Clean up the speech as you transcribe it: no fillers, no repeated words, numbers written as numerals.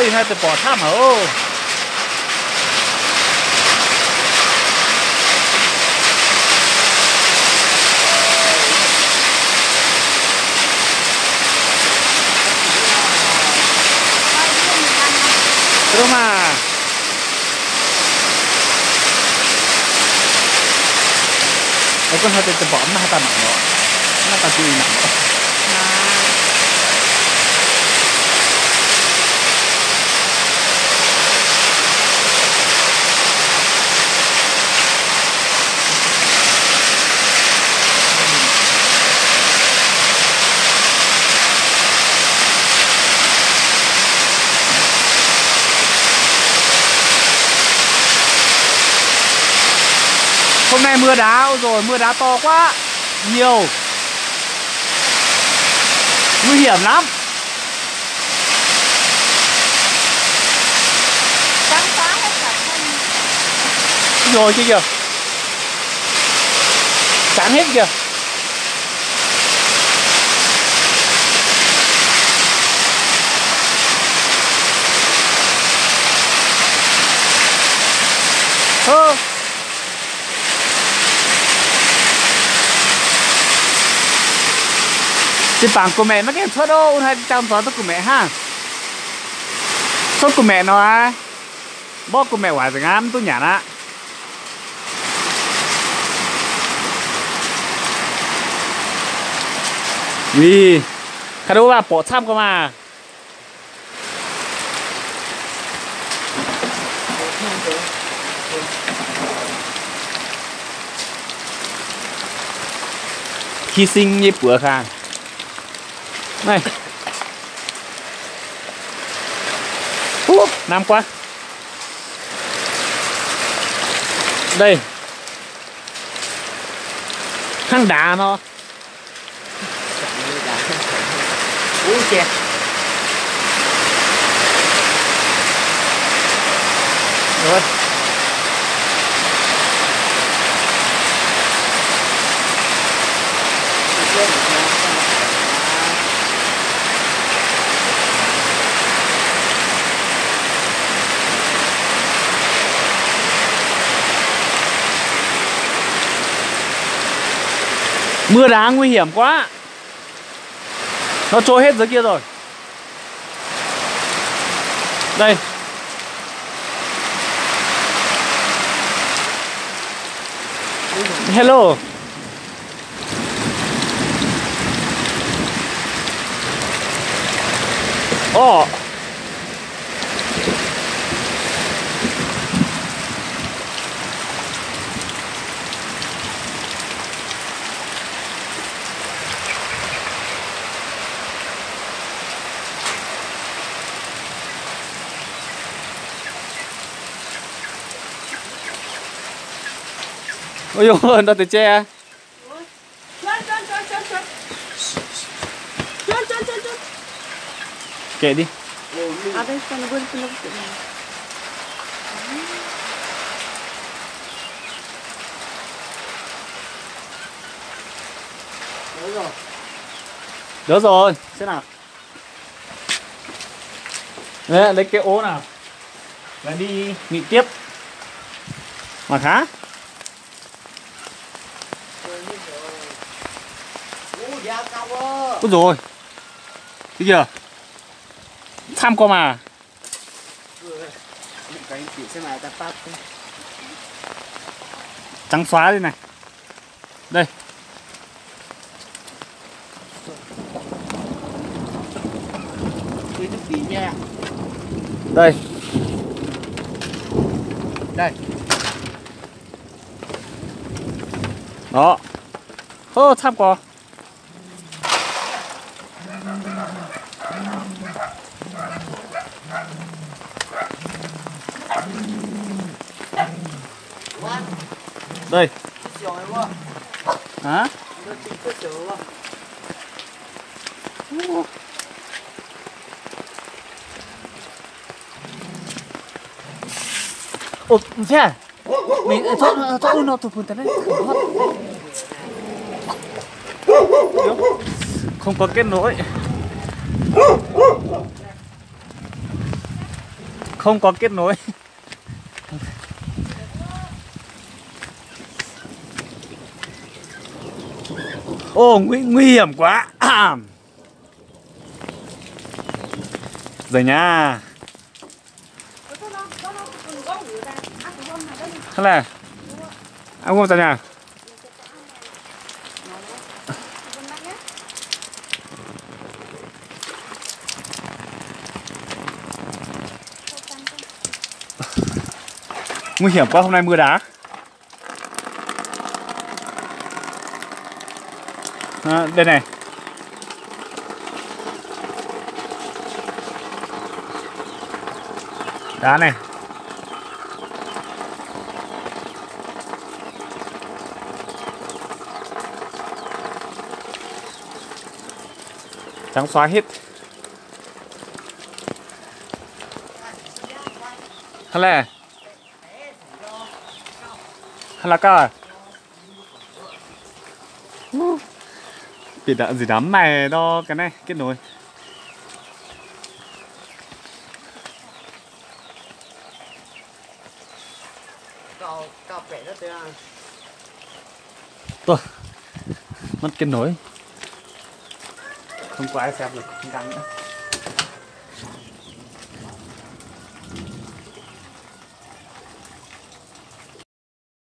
ơi hai từ bỏ tham hả ô đúng màไอ้คนเขาจะบอกมาให้ตาหนักเนาะน่าตาจุยหนักเนาะhôm nay mưa đá rồi mưa đá to quá nhiều nguy hiểm lắm sáng phá hết cả thân rồi kia kìa sáng hết kìa Chị bằng của mẹ nó cái thoát đâu hay trong gió của mẹ ha sốt của mẹ nó à bó của mẹ quả rồi ngắm tôi nhả đó vì khá đâu là bỏ tham cơ mà hy sinh như bữa khang này nam quá đây hang đá nó ui chè rồi mưa đá nguy hiểm quá nó trôi hết dưới kia rồi đây hello oh ôi dồi nó từ che kệ đi đỡ rồi thế nào đấy, lấy cái ố nào và đi nghỉ tiếp mà khá ôi rồi bây giờ tham qua mà trắng xóa đây này đây đây đây đó tham qua đây hả ồ thế à mình thôi nó tụt phun đấy không có kết nối không có kết nối. Ô, nguy hiểm quá. Rồi nha. Thế là ăn không tại nhà. Nguy hiểm quá, hôm nay mưa đá. À, đây này. Đá này. Trắng xóa hết. Hả là cơ. Bị đạn gì đám mày đo cái này kết nối. Tôi mất kết nối, không có ai xem được, không đăng nữa.